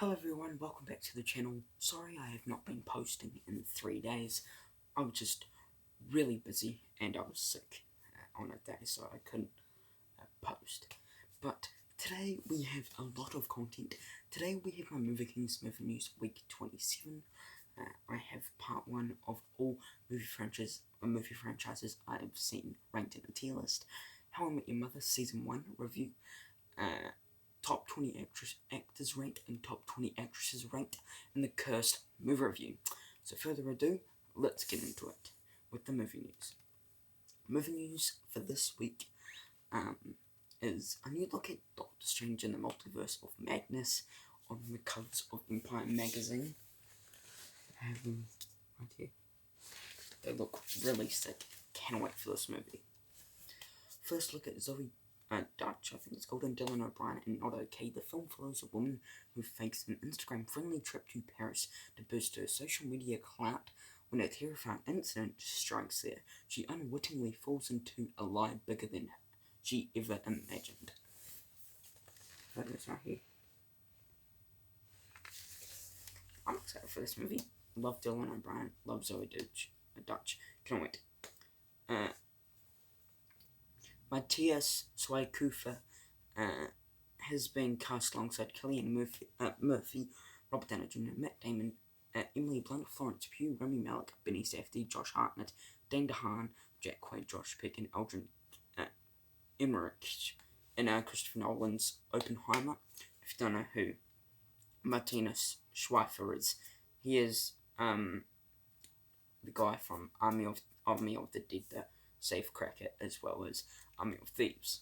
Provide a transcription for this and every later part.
Hello everyone, welcome back to the channel. Sorry I have not been posting in 3 days. I was just really busy and I was sick on a day, so I couldn't post. But today we have a lot of content. Today we have my Movie Kings Movie News Week 27. I have part 1 of all movie franchises I have seen ranked in a tier list. How I Met Your Mother Season 1 review. Top 20 actors ranked and top 20 actresses ranked in the Cursed movie review. So further ado, let's get into it with the movie news. Movie news for this week is a new look at Doctor Strange in the Multiverse of Madness on the covers of Empire magazine. I have them right here. They look really sick. Can't wait for this movie. First look at Zoe Dutch, I think it's called, and Dylan O'Brien in Not Okay. The film follows a woman who fakes an Instagram-friendly trip to Paris to boost her social media clout. When a terrifying incident strikes there, she unwittingly falls into a lie bigger than she ever imagined. That is right here. I'm excited for this movie. Love Dylan O'Brien. Love Zoe Dutch. Can't wait. Matthias Schweighöfer has been cast alongside Cillian Murphy, Robert Downey Jr., Matt Damon, Emily Blunt, Florence Pugh, Rami Malek, Benny Safdie, Josh Hartnett, Dane DeHaan, Jack Quaid, Josh Peck, and Aldrin Emmerich in Christopher Nolan's Oppenheimer. If you don't know who Matthias Schweighöfer is, he is the guy from Army of the Dead, the Safecracker, as well as Army of Thieves.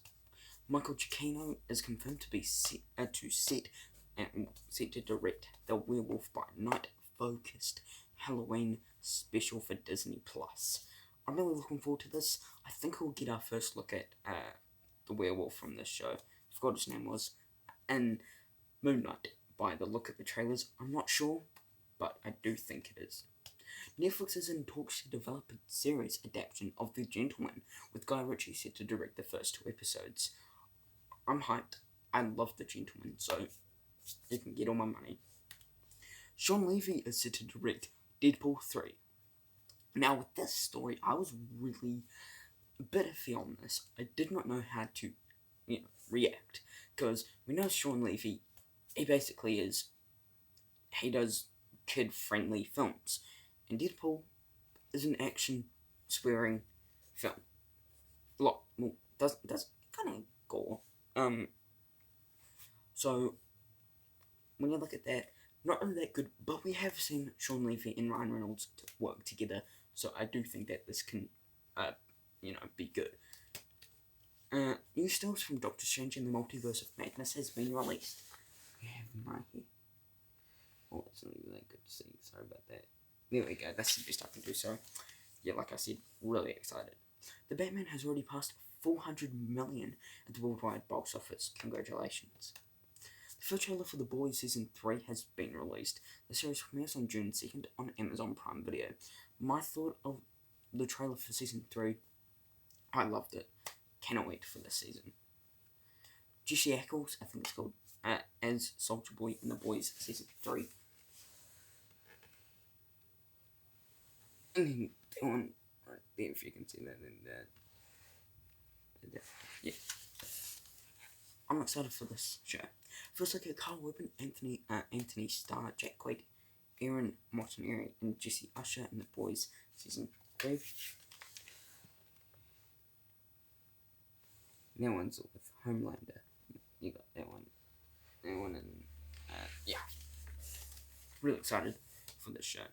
Michael Giacchino is confirmed to be set to direct the Werewolf by Night focused Halloween special for Disney+. I'm really looking forward to this. I think we'll get our first look at the werewolf from this show. I forgot his name was. And Moon Knight, by the look of the trailers. I'm not sure, but I do think it is. Netflix is in talks to develop a series adaptation of The Gentleman, with Guy Ritchie set to direct the first 2 episodes. I'm hyped. I love The Gentleman, so you can get all my money. Sean Levy is set to direct Deadpool 3. Now, with this story, I was really a bit iffy on this. I did not know how to, react, because we know Sean Levy, he basically he does kid-friendly films. And Deadpool is an action, swearing film. Does kind of gore. So when you look at that, not really that good. But we have seen Sean Levy and Ryan Reynolds work together, so I do think that this can, be good. New stills from Doctor Strange in the Multiverse of Madness has been released. We have them right here. Oh, it's not even that good to see. Sorry about that. There we go, that's the best I can do, so, yeah, like I said, really excited. The Batman has already passed 400 million at the worldwide box office. Congratulations. The first trailer for The Boys Season 3 has been released. The series premieres on June 2nd on Amazon Prime Video. My thought of the trailer for Season 3, I loved it. Cannot wait for this season. Jesse Ackles, I think it's called, as Soldier Boy in The Boys Season 3. And then that one right there, if you can see that, yeah. I'm excited for this show. First look at Carl Urban, Anthony Starr, Jack Quaid, Aaron Montanari, and Jesse Usher in The Boys Season 3. That one's with Homelander. You got that one. And yeah. Really excited for this show.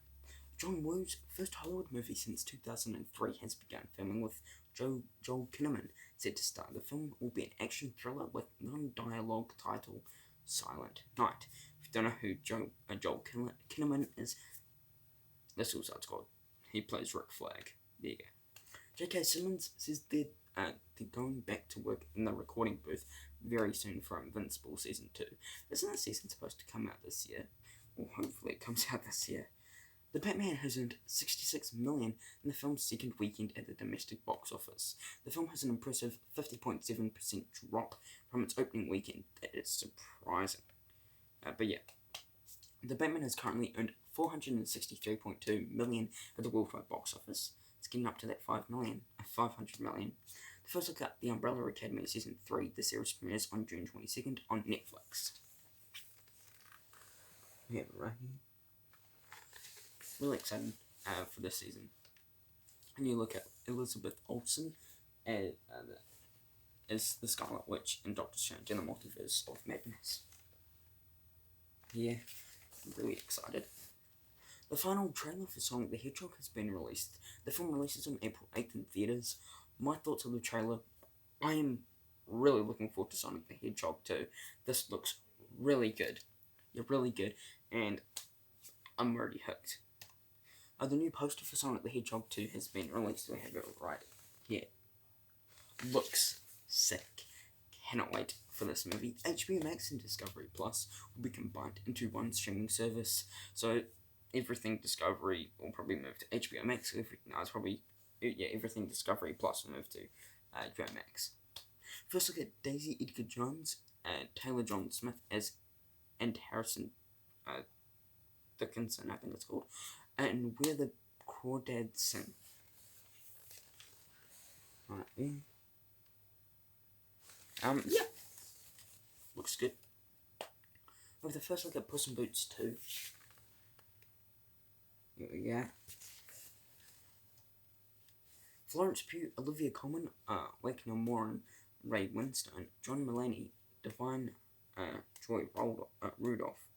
John Woo's first Hollywood movie since 2003 has begun filming, with Joel Kinnaman set to star. The film will be an action thriller with non-dialogue title Silent Night. If you don't know who Joel Kinnaman is, that's also what it's called. He plays Rick Flag. There you go. J.K. Simmons says they're going back to work in the recording booth very soon for Invincible Season 2. Isn't that season supposed to come out this year? Or hopefully it comes out this year. The Batman has earned $66 million in the film's second weekend at the domestic box office. The film has an impressive 50.7% drop from its opening weekend. That is surprising. But yeah, The Batman has currently earned $463.2 million at the worldwide box office. It's getting up to that $500 million. The first look at The Umbrella Academy Season 3, the series premieres on June 22nd on Netflix. Yeah, right here. Really excited for this season. And you look at Elizabeth Olsen as the Scarlet Witch in Doctor Strange in the Multiverse of Madness. Yeah, I'm really excited. The final trailer for Sonic the Hedgehog has been released. The film releases on April 8th in theaters. My thoughts on the trailer: I am really looking forward to Sonic the Hedgehog 2. This looks really good. Yeah, really good, and I'm already hooked. The new poster for Sonic the Hedgehog 2 has been released. We have it right here. Looks sick. Cannot wait for this movie. HBO Max and Discovery Plus will be combined into one streaming service. So everything Discovery will probably move to HBO Max. Everything Discovery Plus will move to HBO Max. First look at Daisy Edgar Jones and Taylor John Smith and Harrison Dickinson, I think it's called, and Where the Crawdads Sing. Right there. Yeah. Looks good. With the first look at Puss in Boots 2. Here we go. Florence Pugh, Olivia Colman, Wake No Moran, Ray Winstone, John Mulaney, Divine Joy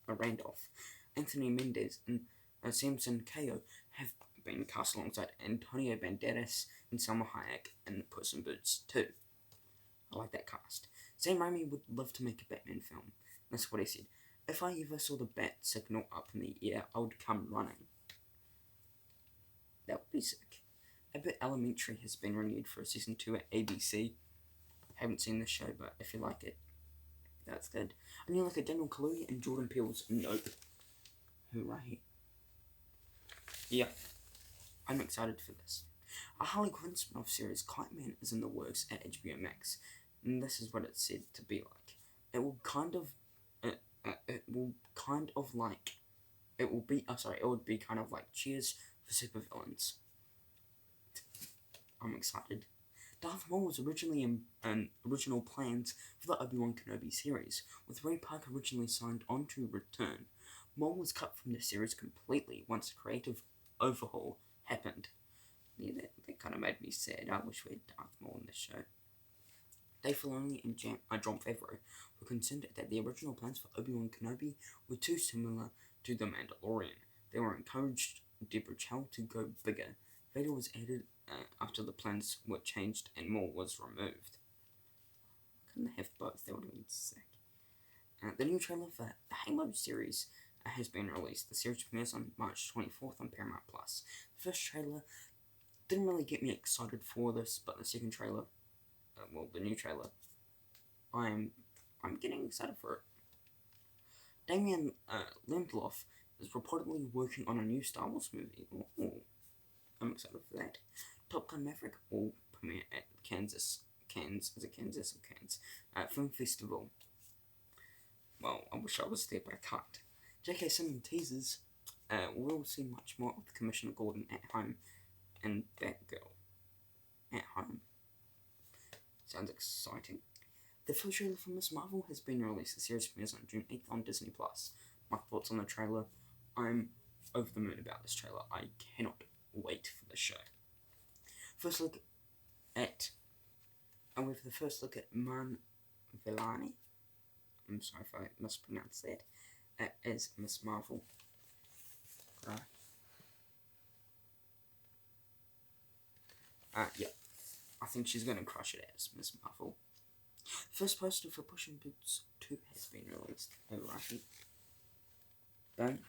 Randolph, Anthony Mendez, and Samson Kayo have been cast alongside Antonio Banderas and Salma Hayek in Puss in Boots 2. I like that cast. Sam Raimi would love to make a Batman film. That's what he said. If I ever saw the bat signal up in the air, I would come running. That would be sick. Abbott Elementary has been renewed for season 2 at ABC. Haven't seen this show, but if you like it, that's good. And you look at Daniel Kaluuya and Jordan Peele's Nope. Hooray. Yeah, I'm excited for this. A Harley Quinn spin-off series, Kite Man, is in the works at HBO Max, and this is what it's said to be like. It will be kind of like Cheers for supervillains. I'm excited. Darth Maul was originally in original plans for the Obi-Wan Kenobi series, with Ray Park originally signed on to return. Maul was cut from the series completely once a creative overhaul happened. Yeah, that kind of made me sad. I wish we had Darth Maul in this show. Dave Filoni and Jon Favreau were concerned that the original plans for Obi-Wan Kenobi were too similar to The Mandalorian. They were encouraged Deborah Chow to go bigger. Vader was added after the plans were changed and Maul was removed. Couldn't they have both? That would have been sick. The new trailer for the Halo series has been released. The series premieres on March 24th on Paramount+. The first trailer didn't really get me excited for this, but the second trailer, the new trailer, I'm getting excited for it. Damien Lindelof is reportedly working on a new Star Wars movie. Ooh, I'm excited for that. Top Gun Maverick will premiere at Kansas Film Festival. Well, I wish I was there, but I can't. J.K. Simmons teases we'll see much more of Commissioner Gordon at home and Batgirl at home. Sounds exciting. The first trailer for Miss Marvel has been released. The series premieres on June 8th on Disney+. My thoughts on the trailer: I'm over the moon about this trailer. I cannot wait for the show. First look at Man Villani. I'm sorry if I mispronounced that. As Miss Marvel. Yeah. I think she's gonna crush it as Miss Marvel. First poster for Puss in Boots 2 has been released. Alrighty. Done.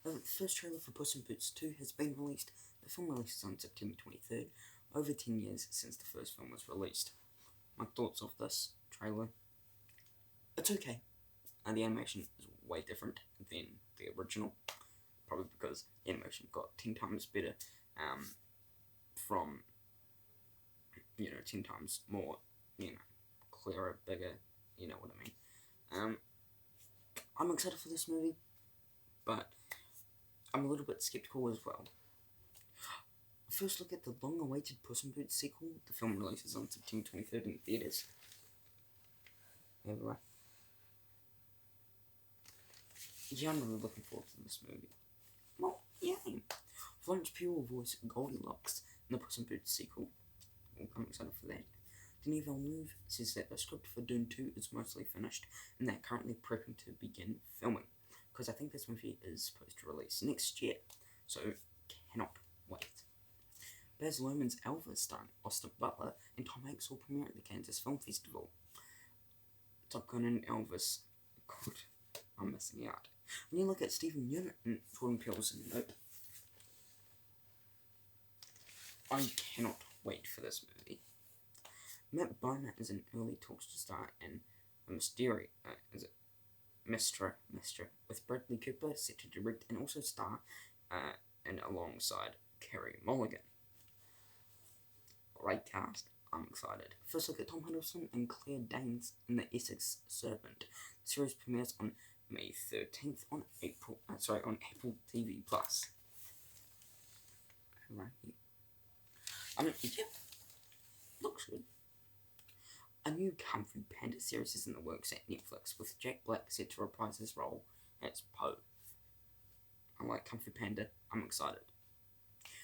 The first trailer for Puss in Boots 2 has been released. The film releases on September 23rd, over 10 years since the first film was released. My thoughts of this trailer: it's okay. And the animation is way different than the original. Probably because the animation got 10 times better from 10 times more, clearer, bigger, you know what I mean. I'm excited for this movie, but I'm a little bit skeptical as well. First look at the long-awaited Puss in Boots sequel. The film releases on September 23rd in theatres. Anyway. Yeah, I'm really looking forward to this movie. Well, yeah. Florence Pugh will voice Goldilocks in the Puss in Boots sequel. I'm excited for that. Denis Villeneuve says that the script for Dune 2 is mostly finished and they're currently prepping to begin filming. Because I think this movie is supposed to release next year. So, cannot wait. Baz Luhrmann's Elvis starring Austin Butler and Tom Hanks will premiere at the Kansas Film Festival. Top Gun and Elvis. God, I'm missing out. When you look at Stephen Yeun and Jordan Peele's Nope, I cannot wait for this movie. Matt Bomer is in early talks to star in a Mystery, with Bradley Cooper set to direct and also star and alongside Carey Mulligan. Great cast. I'm excited. First look at Tom Hiddleston and Claire Danes in The Essex Servant. The series premieres on May 13th on Apple TV Plus. Right here. Yeah, looks good. A new Kung Fu Panda series is in the works at Netflix, with Jack Black set to reprise his role as Po. I like Kung Fu Panda. I'm excited.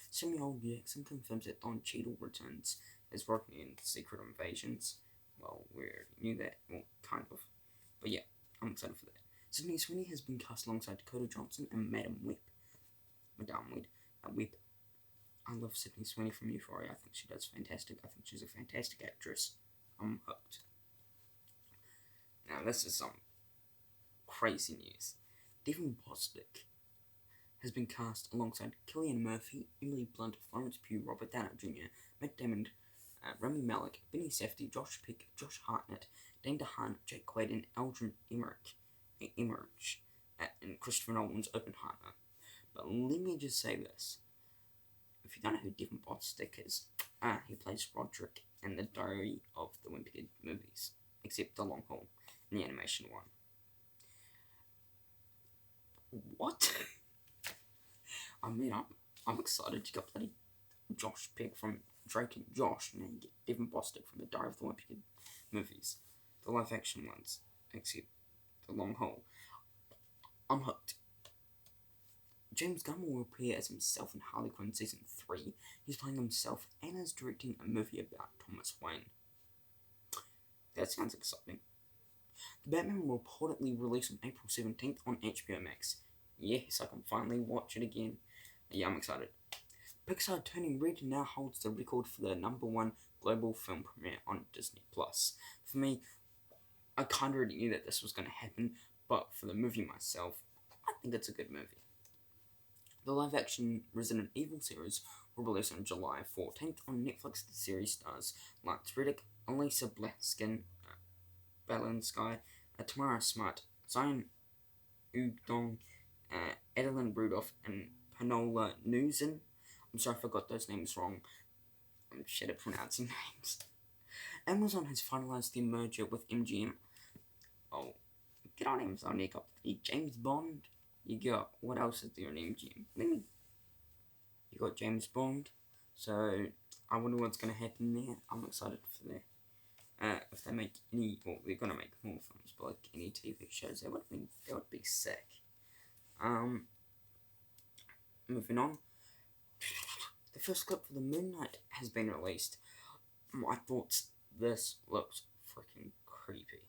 Samuel L. Jackson confirms that Don Cheadle returns as Rodney in Secret Invasions. Well, we already knew that. Well, kind of. But yeah, I'm excited for that. Sydney Sweeney has been cast alongside Dakota Johnson and Madame Web. Web. I love Sydney Sweeney from Euphoria. I think she does fantastic. I think she's a fantastic actress. I'm hooked. Now, this is some crazy news. Devin Bosdick has been cast alongside Cillian Murphy, Emily Blunt, Florence Pugh, Robert Downey Jr., Matt Damon, Rami Malek, Benny Safdie, Josh Peck, Josh Hartnett, Dane DeHaan, Jake Quaid, and Aldrin Emmerich in Christopher Nolan's Oppenheimer. But let me just say this. If you don't know who Devin Bosdick is, he plays Roderick in the Diary of the Wimpy Kid movies, except the long haul in the animation one. What? I mean, I'm excited. You got bloody Josh Peck from Drake and Josh, and then you get Devin Bosdick from the Diary of the Wimpy Kid movies, the live action ones, except the long haul. I'm hooked. James Gunn will appear as himself in Harley Quinn Season 3. He's playing himself and is directing a movie about Thomas Wayne. That sounds exciting. The Batman will reportedly release on April 17th on HBO Max. Yes, I can finally watch it again. Yeah, I'm excited. Pixar Turning Red now holds the record for the #1 global film premiere on Disney+. For me, I kind of already knew that this was going to happen, but for the movie myself, I think it's a good movie. The live-action Resident Evil series will release on July 14th on Netflix. The series stars Lance Reddick, Elisa Blaskin, Balanskye, Tamara Smart, Zion Ugdong, Adeline Rudolph, and Panola Newson. I'm sorry if I got those names wrong. I'm shit at pronouncing names. Amazon has finalized the merger with MGM. Oh, get on Amazon. You got James Bond. You got, what else is there on MGM? You got James Bond. So, I wonder what's going to happen there. I'm excited for that. If they make any, well, they're going to make more films, but like any TV shows, that would be sick. Moving on. The first clip for the Moon Knight has been released. My thoughts, this looks freaking creepy,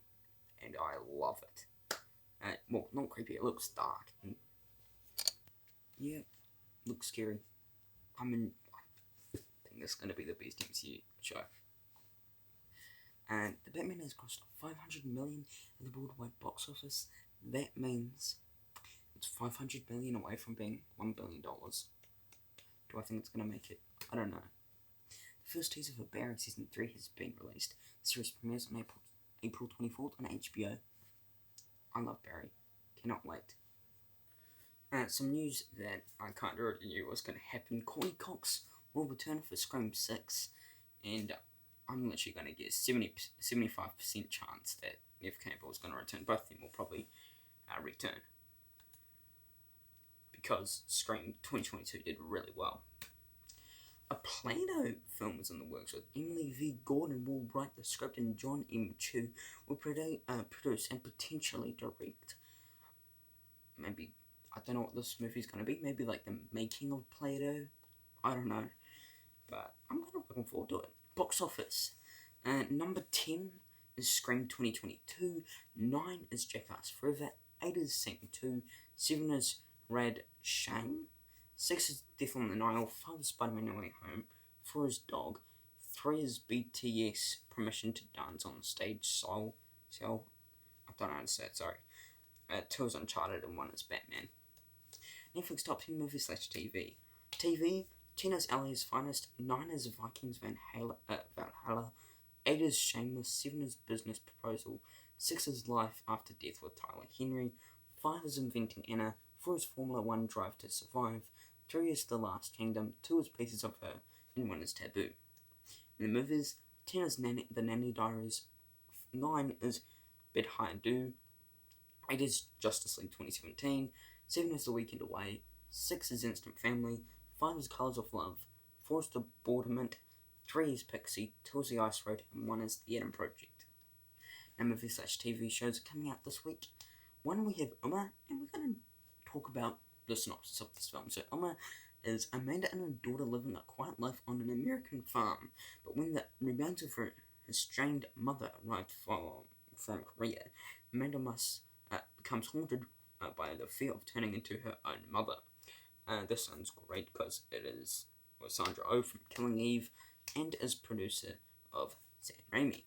and I love it. Well, not creepy, it looks dark. And yeah, looks scary. I think this is going to be the best MCU show. And the Batman has cost $500 million in the worldwide box office. That means it's $500 million away from being $1 billion. Do I think it's going to make it? I don't know. The first teaser for Barry Season 3 has been released. The series premieres on April 24th on HBO. I love Barry. Cannot wait. Some news that I kind of already knew was going to happen. Courtney Cox will return for Scream 6. And I'm literally going to get 75% chance that Neve Campbell is going to return. Both of them will probably return. because Scream 2022 did really well. A Play-Doh film is in the works with Emily V. Gordon will write the script and John M. Chu will produce and potentially direct. Maybe, I don't know what this movie's going to be, maybe like the making of Play-Doh, I don't know, but I'm kind of looking forward to it. Box office, number 10 is Scream 2022, 9 is Jackass Forever, 8 is Sing 2, 7 is Red Shane, 6 is Death on the Nile, 5 is Spider-Man No Way Home, 4 is Dog, 3 is BTS Permission to Dance on Stage Soul, I don't know how to say it, sorry. 2 is Uncharted and 1 is Batman. Netflix top 10 movies / TV. TV, 10 is LA's Finest, 9 is Vikings Valhalla, 8 is Shameless, 7 is Business Proposal, 6 is Life After Death with Tyler Henry, 5 is Inventing Anna, 4 is Formula 1 Drive to Survive, 3 is The Last Kingdom, 2 is Pieces of Her, and 1 is Taboo. In the movies, 10 is The Nanny Diaries, 9 is Bid High Do, 8 is Justice League 2017, 7 is The Weekend Away, 6 is Instant Family, 5 is Colours of Love, 4 is The Borderment, 3 is Pixie, 2 is The Ice Road, and 1 is The Adam Project. Now movies / TV shows are coming out this week. One, we have Uma, and we're going to talk about the synopsis of this film. So Uma is Amanda and her daughter living a quiet life on an American farm, but when the remains of her estranged mother arrived from Korea, Amanda becomes haunted by the fear of turning into her own mother. This sounds great because it is with Sandra Oh from Killing Eve and is producer of Sam Raimi.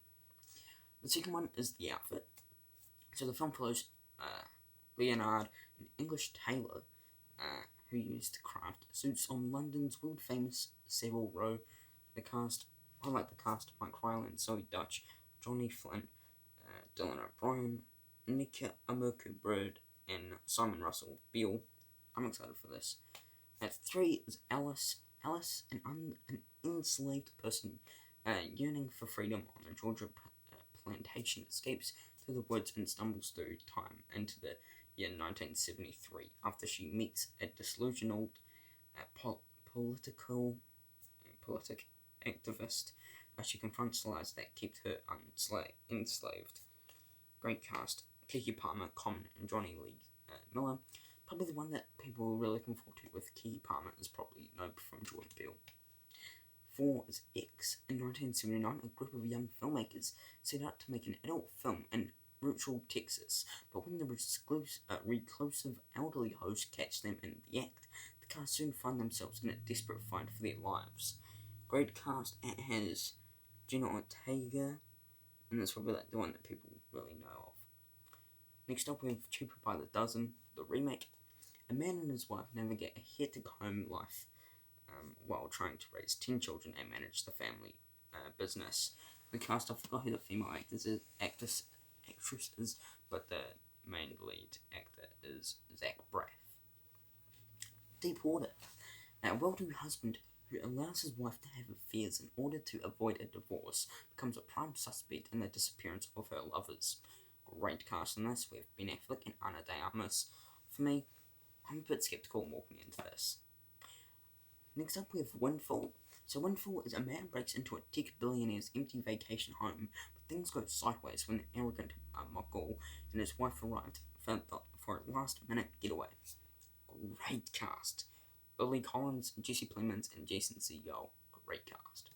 The second one is The Outfit. So the film follows Leonard, an English tailor who used to craft suits on London's world-famous Savile Row. The cast, Mike Ryland, Zoe Dutch, Johnny Flynn, Dylan O'Brien, Nika Amoku-Bird, and Simon Russell Beale. I'm excited for this. At 3 is Alice. Alice, an enslaved person yearning for freedom on a Georgia plantation, escapes through the woods and stumbles through time into the year 1973 after she meets a disillusioned politic activist. She confronts lies that kept her enslaved. Great cast: Keke Palmer, Common, and Johnny Lee Miller. Probably the one that people were really looking forward to with Keke Palmer is probably Nope from Jordan Peele. 4 is X. In 1979, a group of young filmmakers set out to make an adult film in rural Texas, but when the reclusive elderly host catch them in the act, the cast soon find themselves in a desperate fight for their lives. Great cast. It has Jenna Ortega, and that's probably like the one that people really know of. Next up, we have Cheaper by the Dozen, the remake. A man and his wife navigate a hectic-home life while trying to raise 10 children and manage the family business. The cast, I forgot who the female actress is, but the main lead actor is Zach Braff. Deep Water. A well-to-do husband who allows his wife to have affairs in order to avoid a divorce becomes a prime suspect in the disappearance of her lovers. Great cast in this. We have Ben Affleck and Ana de Armas. For me, I'm a bit skeptical walking into this. Next up, we have Windfall. So Windfall is a man breaks into a tech billionaire's empty vacation home, but things go sideways when the arrogant Mogul and his wife arrived for a last-minute getaway. Great cast. Billy Collins, Jesse Plemons, and Jason Segel. Great cast.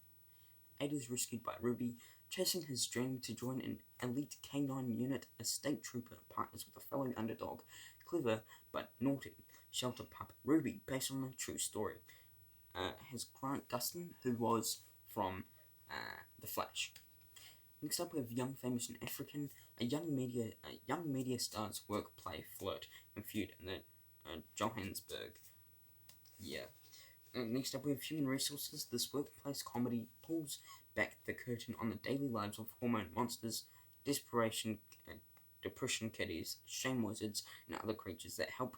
8 is rescued by Ruby. Chasing his dream to join an elite K9 unit, a state trooper partners with a fellow underdog, clever but naughty shelter pup Ruby, based on a true story. Has Grant Gustin, who was from The Flash. Next up, we have Young, Famous, and African. A young media star's work, play, flirt, and feud in the Johannesburg. Next up, we have Human Resources. This workplace comedy pulls back the curtain on the daily lives of hormone monsters, depression kitties, shame wizards, and other creatures that help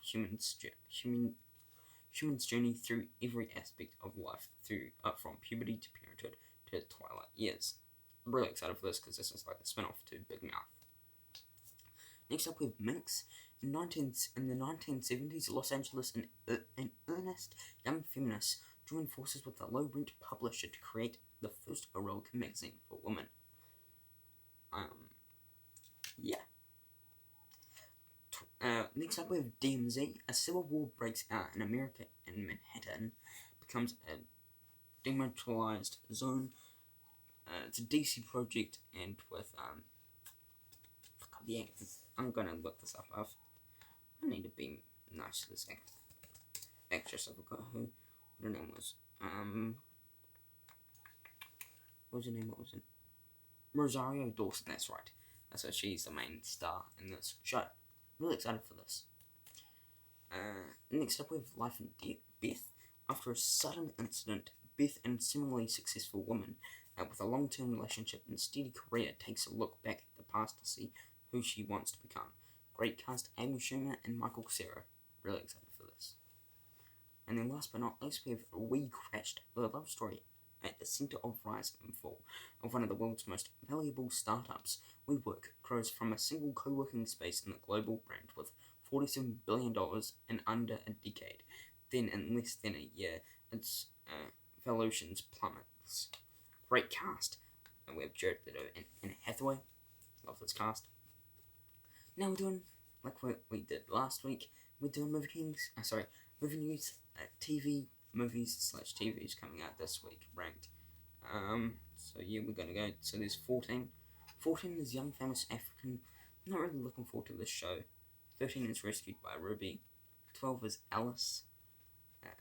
humans journey through every aspect of life, from puberty to parenthood to twilight years. I'm really excited for this because this is like a spin-off to Big Mouth. Next up, we have Minx. In the 1970s, Los Angeles, an earnest young feminist joined forces with a low-rent publisher to create the first heroic magazine for women. Yeah. Next up we have DMZ. A civil war breaks out in America, and Manhattan becomes a demilitarized zone. It's a DC project, and with the actors. I'm gonna look this up. I need to be nice to this actress. I forgot who her name was. What was her name? What was it? Rosario Dawson. That's right. So she's the main star in this show. Really excited for this. Next up we have Life and Beth. After a sudden incident, Beth, a similarly successful woman with a long-term relationship and steady career, takes a look back at the past to see who she wants to become. Great cast: Amy Schumer and Michael Cera. Really excited for this. And then last but not least, we have We Crashed, the love story at the center of rise and fall of one of the world's most valuable startups. WeWork grows from a single co-working space in the global brand with $47 billion in under a decade. Then, in less than a year, its valuations plummets. Great cast. And we have Jared Leto and Hathaway. Love this cast. Now we're doing, like we did last week, we're doing movie news, TV, movies/TVs coming out this week, ranked. So yeah, we're gonna go, so there's 14. 14 is Young Famous African. I'm not really looking forward to this show. 13 is Rescued by Ruby. 12 is Alice.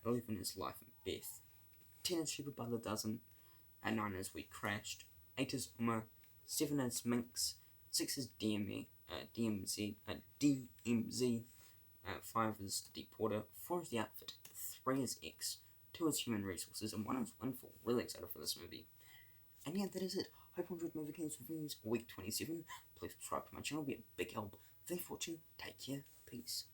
11 is Life and Beth. 10 is Shepherd by the Dozen. 9 is We Crashed. 8 is Uma. 7 is Minx. 6 is DMZ. 5 is Deepwater. 4 is The Outfit. 3 is X. 2 is Human Resources. And 1 is Wonderful. Really excited for this movie. And yeah, that is it. Hope you enjoyed Movie Games Reviews week 27. Please subscribe to my channel. Be a big help. Thanks for watching. Take care. Peace.